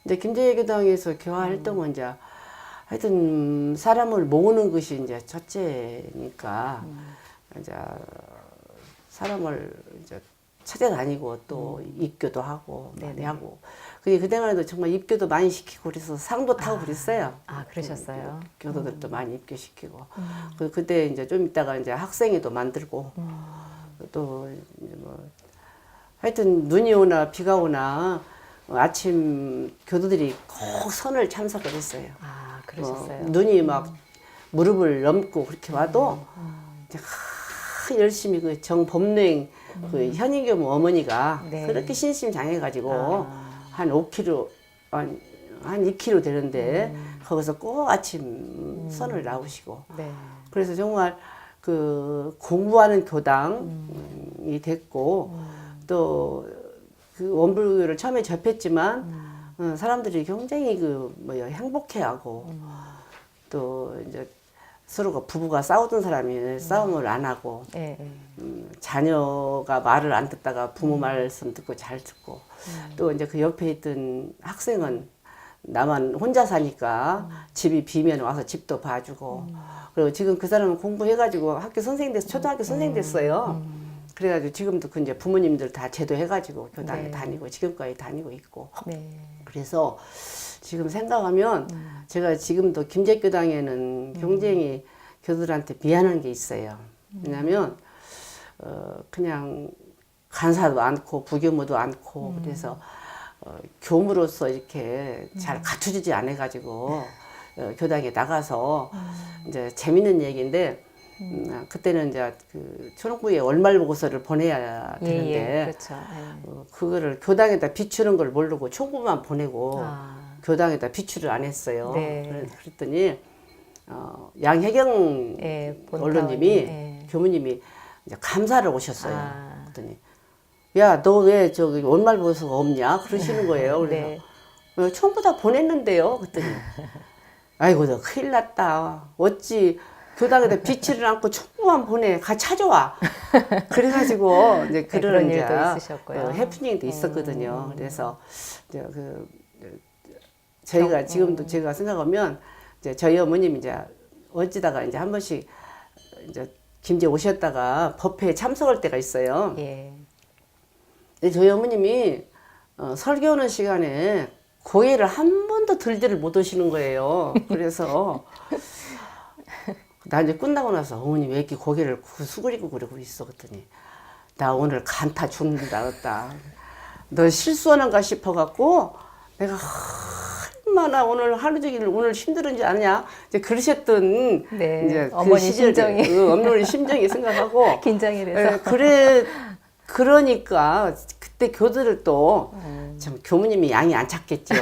이제 김제교당에서 교화 활동은 이제 하여튼 사람을 모으는 것이 이제 첫째니까 이제 사람을 이제 찾아다니고 또 입교도 하고 많이 하고 그때만 해도 정말 입교도 많이 시키고 그래서 상도 타고 그랬어요. 그러셨어요. 교도들도 많이 입교시키고 그때 이제 좀 있다가 이제 학생회도 만들고 또 이제 뭐 하여튼 눈이 오나 비가 오나 아침 교도들이 꼭 선을 참석을 했어요. 그러셨어요. 눈이 막 무릎을 넘고 그렇게 와도 이제 열심히 그 정법능 그 현인교무 어머니가 그렇게 신심장해가지고 한 5km 한 2km 되는데 거기서 꼭 아침 선을 나오시고 그래서 정말 그 공부하는 교당이 됐고 또 그 원불교를 처음에 접했지만 사람들이 굉장히 그 뭐야 행복해하고 또 이제 서로가 부부가 싸우던 사람이 싸움을 안 하고 자녀가 말을 안 듣다가 부모 말씀 듣고 잘 듣고 또 이제 그 옆에 있던 학생은 나만 혼자 사니까 집이 비면 와서 집도 봐주고 그리고 지금 그 사람은 공부해가지고 학교 선생님 돼서 초등학교 선생님 됐어요. 그래가지고 지금도 그 이제 부모님들 다 제도해가지고 교당에 다니고 지금까지 다니고 있고 그래서 지금 생각하면 제가 지금도 김제교당에는 굉장히 교도들한테 미안한 게 있어요. 왜냐하면 그냥 간사도 않고 부교무도 않고 그래서 교무로서 이렇게 잘 갖춰지지 않아가지고 교당에 나가서 이제 재밌는 얘기인데 그때는 이제 그 초등부에 월말 보고서를 보내야 예, 되는데 예, 그렇죠. 그거를 교당에다 비추는 걸 모르고 총부만 보내고 아, 교당에다 비추를 안 했어요. 네. 그랬더니 양혜경 예, 언론님이 예. 교무님이 이제 감사를 오셨어요. 아. 그랬더니 야, 너 왜 저기 월말 보고서가 없냐? 그러시는 거예요. 그래서 네. 총부 다 보냈는데요. 그랬더니 아이고 너 큰일 났다. 어찌 교당에다 비치를 않고 총부만 보내. 가 찾아와. 그래가지고 이제 그런 이제 일도 있으셨고요. 해프닝도 있었거든요. 그래서 이제 저희가 지금도 제가 생각하면 이제 저희 어머님이 이제 어찌다가 이제 한 번씩 이제 김제 오셨다가 법회에 참석할 때가 있어요. 예. 근데 저희 어머님이 설교하는 시간에 고개를 한 번도 들지를 못 오시는 거예요. 그래서 나 이제 끝나고 나서 어머니 왜 이렇게 고개를 수그리고 그러고 있어? 그랬더니 나 오늘 간타 죽는 줄 알았다. 너 실수하는가 싶어갖고 내가 얼마나 오늘 하루 종일 오늘 힘들은지 아냐? 이제 그러셨던 네. 이제 그 어머니 시절에 심정이. 어머니 심정이 생각하고 긴장이 돼서. 그러니까 그때 교들을 또 참 교무님이 양이 안 찼겠죠.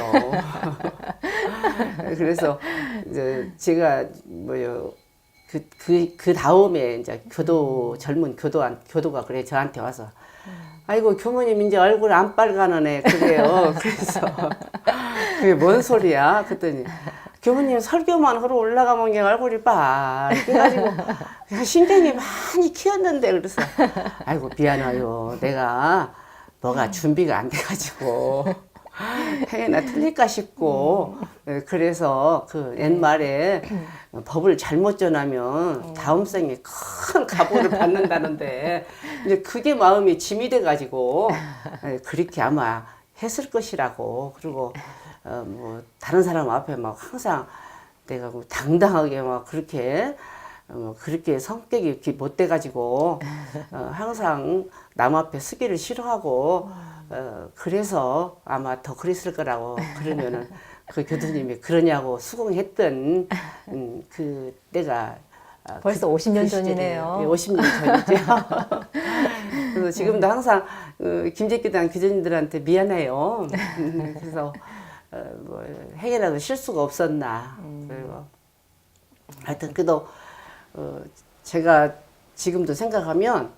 그래서 이제 제가 뭐요 그 다음에 이제 젊은 교도가 그래 저한테 와서 아이고 교무님 이제 얼굴 안 빨가너네 그래요. 그래서 그게 뭔 소리야? 그랬더니 교무님 설교만 하러 올라가면 그냥 얼굴이 빨개가지고 신경이 많이 키웠는데 그래서 아이고 미안해요. 내가 뭐가 준비가 안 돼가지고 행여나 틀릴까 싶고 그래서 그 옛말에 법을 잘못 전하면 다음 생에 큰 가보를 받는다는데 이제 그게 마음이 짐이 돼가지고 그렇게 아마 했을 것이라고 그리고 뭐 다른 사람 앞에 막 항상 내가 뭐 당당하게 막 그렇게 그렇게 성격이 이렇게 못 돼가지고 항상 남 앞에 서기를 싫어하고 그래서 아마 더 그랬을 거라고 그러면은 그 교수님이 그러냐고 수긍했던 그 때가 벌써 50년 전이네요. 50년 전이죠. 그래서 지금도 항상 김제교당 교수님들한테 미안해요. 그래서 뭐 행여라도 실수가 없었나. 그리고 하여튼 그래도 제가 지금도 생각하면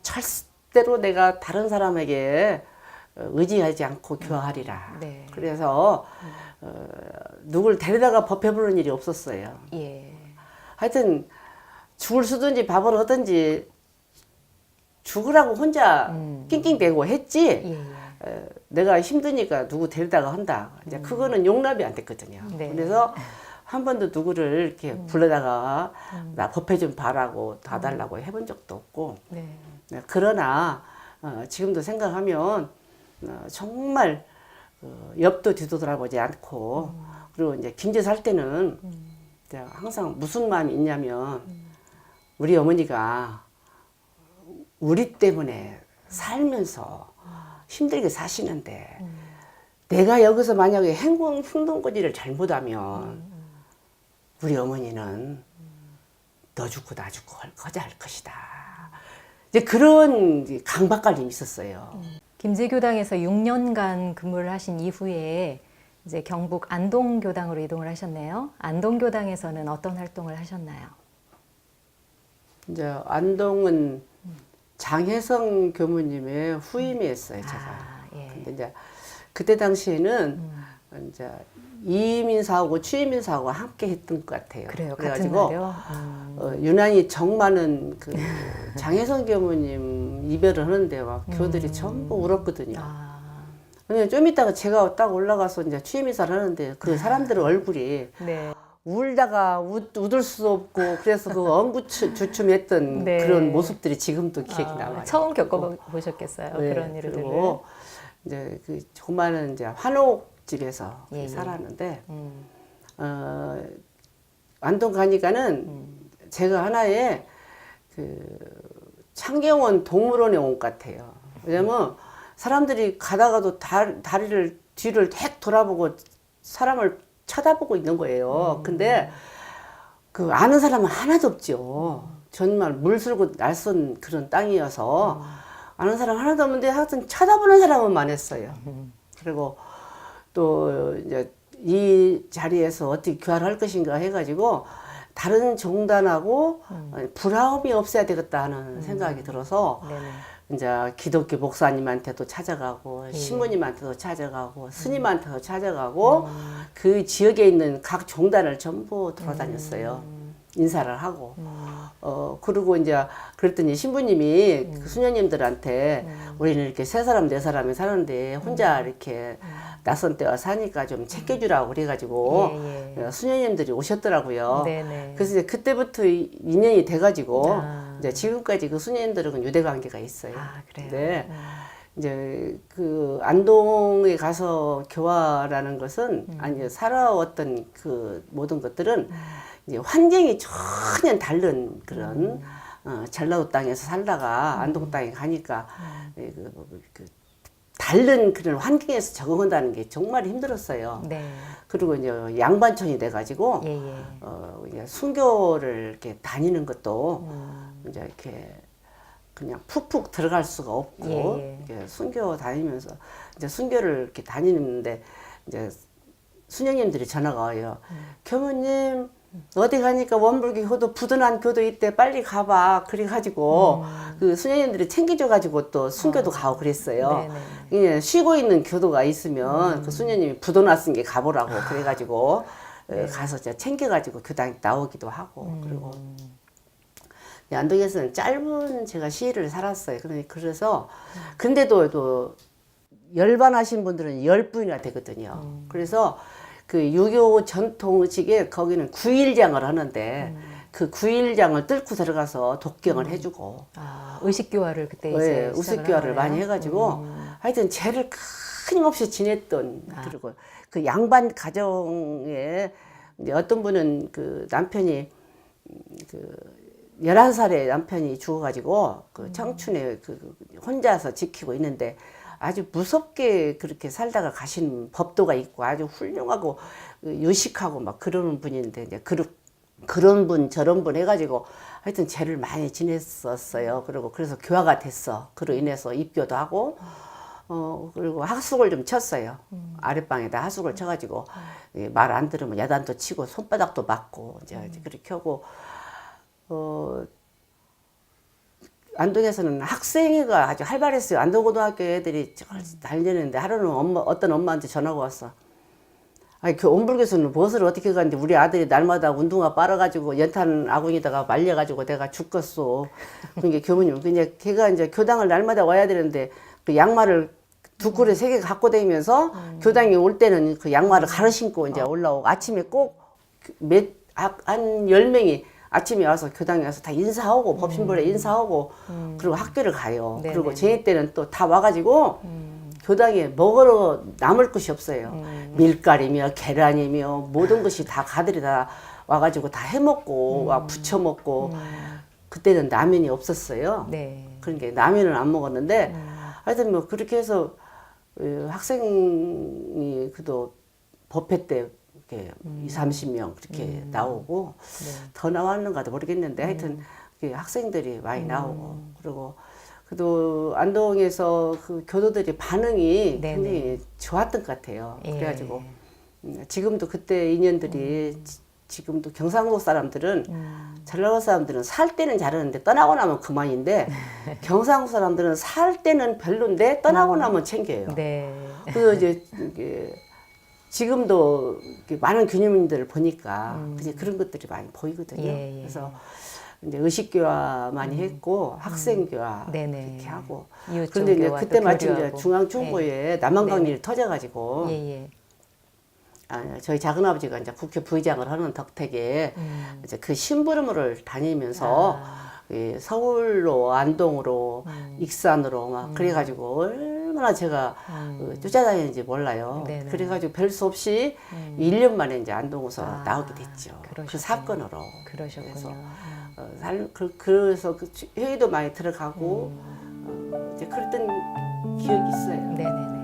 절대로 내가 다른 사람에게 의지하지 않고 교화하리라. 네. 그래서 누굴 데려다가 법회 부르는 일이 없었어요. 예. 하여튼 죽을 쓰든지 밥을 하든지 죽으라고 혼자 낑낑대고 했지. 예. 내가 힘드니까 누구 데려다가 한다. 이제 그거는 용납이 안 됐거든요. 네. 그래서 한 번도 누구를 이렇게 불러다가 나 법회 좀 봐라고 봐달라고 해본 적도 없고. 네. 그러나 지금도 생각하면 정말 옆도 뒤도 돌아보지 않고 그리고 이제 김제 살 때는 이제 항상 무슨 마음이 있냐면 우리 어머니가 우리 때문에 살면서 힘들게 사시는데 내가 여기서 만약에 행동거지를 잘못하면 우리 어머니는 너 죽고 나 죽고 거자 할 것이다. 이제 그런 강박관념이 있었어요. 김제교당에서 6년간 근무를 하신 이후에 이제 경북 안동교당으로 이동을 하셨네요. 안동교당에서는 어떤 활동을 하셨나요? 이제 안동은 장혜성 교무님의 후임이었어요, 제가. 예. 근데 이제 그때 당시에는 이제 이민사하고 추이민사하고 함께 했던 것 같아요. 그래요, 같은 그래가지고 날이요? 유난히 정 많은 그 장혜성 교무님 이별을 하는데 막 교들이 전부 울었거든요. 아, 근데 좀 이따가 제가 딱 올라가서 이제 추이민사를 하는데 그 사람들의 얼굴이 네. 울다가 웃을 수 없고 그래서 그 엉구주춤했던 네. 그런 모습들이 지금도 기억이 나와요. 처음 겪어보셨겠어요, 네, 그런 일들을. 그리고 이제 그 조그마한 이제 한옥집에서 예, 예. 살았는데 안동 가니까는 제가 하나의 그 창경원 동물원에 온 것 같아요. 왜냐면 사람들이 가다가도 다리를 뒤를 탁 돌아보고 사람을 쳐다보고 있는 거예요. 근데 그 아는 사람은 하나도 없죠. 정말 물들고 날선 그런 땅이어서 아는 사람 하나도 없는데 하여튼 쳐다보는 사람은 많았어요. 그리고 또 이제 이 자리에서 어떻게 교화를 할 것인가 해가지고 다른 종단하고 불화음이 없어야 되겠다 하는 생각이 들어서 네네. 이제 기독교 목사님한테도 찾아가고 신부님한테도 찾아가고 스님한테도 찾아가고 그 지역에 있는 각 종단을 전부 돌아다녔어요. 인사를 하고 그리고 이제 그랬더니 신부님이 그 수녀님들한테 우리는 이렇게 세 사람 네 사람이 사는데 혼자 이렇게 낯선 때와 사니까 좀 챙겨주라고 그래가지고 수녀님들이 오셨더라고요. 네네. 그래서 이제 그때부터 인연이 돼가지고 아. 이제 지금까지 그 수녀님들은 유대 관계가 있어요. 아, 그래요? 네. 이제 그 안동에 가서 교화라는 것은 아니 살아왔던 그 모든 것들은 이제 환경이 전혀 다른 그런 전라도 땅에서 살다가 안동 땅에 가니까 그 다른 그런 환경에서 적응한다는 게 정말 힘들었어요. 네. 그리고 이제 양반촌이 돼가지고 예. 이제 순교를 이렇게 다니는 것도 이제 이렇게 그냥 푹푹 들어갈 수가 없고 이제 순교 다니면서 이제 순교를 이렇게 다니는데 이제 수녀님들이 전화가 와요. 교무님 어디 가니까 원불교 교도 부든한 교도 있대 빨리 가봐 그래가지고 그 수녀님들이 챙겨줘가지고 또 순교도 가고 그랬어요. 그냥 쉬고 있는 교도가 있으면 그 수녀님이 부도났은 게 가보라고 그래가지고 가서 제가 챙겨가지고 교당에 나오기도 하고 그리고 안동에서는 짧은 제가 시일을 살았어요. 그래서 근데도 또 열반하신 분들은 10분이나 되거든요. 그래서 그 유교 전통식에 거기는 9일장을 하는데 그 9일장을 뚫고 들어가서 독경을 해주고 의식교화를 그때 이제 네, 의식교화를 많이 해가지고 하여튼 죄를 끊임없이 지냈던 그리고 그 양반 가정에 이제 어떤 분은 그 남편이 그 11살에 남편이 죽어가지고 그 청춘에 그 혼자서 지키고 있는데 아주 무섭게 그렇게 살다가 가신 법도가 있고 아주 훌륭하고 유식하고 막 그러는 분인데 이제 그런 분 저런 분 해가지고 하여튼 죄를 많이 지냈었어요. 그리고 그래서 교화가 됐어. 그로 인해서 입교도 하고 그리고 하숙을 좀 쳤어요. 아랫방에다 하숙을 쳐가지고 말 안 들으면 야단도 치고 손바닥도 맞고 이제 그렇게 하고 안동에서는 학생회가 아주 활발했어요. 안동고등학교 애들이 달리는데 하루는 어떤 엄마한테 전화가 왔어. 아니 그 원불교에서는 무엇을 어떻게 가는데 우리 아들이 날마다 운동화 빨아가지고 연탄 아궁이다가 말려가지고 내가 죽겠어. 그러니까 교무님 그냥 걔가 이제 교당을 날마다 와야 되는데 그 양말을 두 꼴에 3개 갖고 다니면서 교당에 올 때는 그 양말을 갈아 신고 이제 올라오고 아침에 꼭 한 10명이 아침에 와서 교당에 와서 다 인사하고 법신벌에 인사하고 그리고 학교를 가요. 네네네. 그리고 저희 때는 또 다 와가지고 교당에 먹으러 남을 것이 없어요. 밀가리며 계란이며 모든 것이 다 가들이 다 와가지고 다 해먹고 와 부쳐 먹고 그때는 라면이 없었어요. 네. 그러니까 라면을 안 먹었는데 하여튼 뭐 그렇게 해서 학생이 그도 법회 때 이렇게 20-30명 그렇게 나오고 더 나왔는가도 모르겠는데 하여튼 학생들이 많이 나오고 그리고 그래도 안동에서 그 교도들이 반응이 굉장히 좋았던 것 같아요. 그래가지고 지금도 그때 인연들이 지금도 경상도 사람들은 전라도 사람들은 살 때는 잘하는데 떠나고 나면 그만인데 경상도 사람들은 살 때는 별론데 떠나고 나면 챙겨요. 네. 그래서 이제 이게 지금도 이렇게 많은 교민들을 보니까 이제 그런 것들이 많이 보이거든요. 그래서 이제 의식교화 많이 했고 학생교화 이렇게 하고 그런데 이제 그때 마침 이제 중앙총고에 남한강일이 터져가지고 저희 작은아버지가 이제 국회 부의장을 하는 덕택에 이제 그 심부름을 다니면서 서울로 안동으로 익산으로 막 그래가지고 얼마나 제가 쫓아다니는지 몰라요. 그래가지고 별 수 없이 1년 만에 이제 안동에서 나오게 됐죠. 그 사건으로. 그러셨군요. 그래서 그 회의도 많이 들어가고 이제 그랬던 기억이 있어요. 네네네.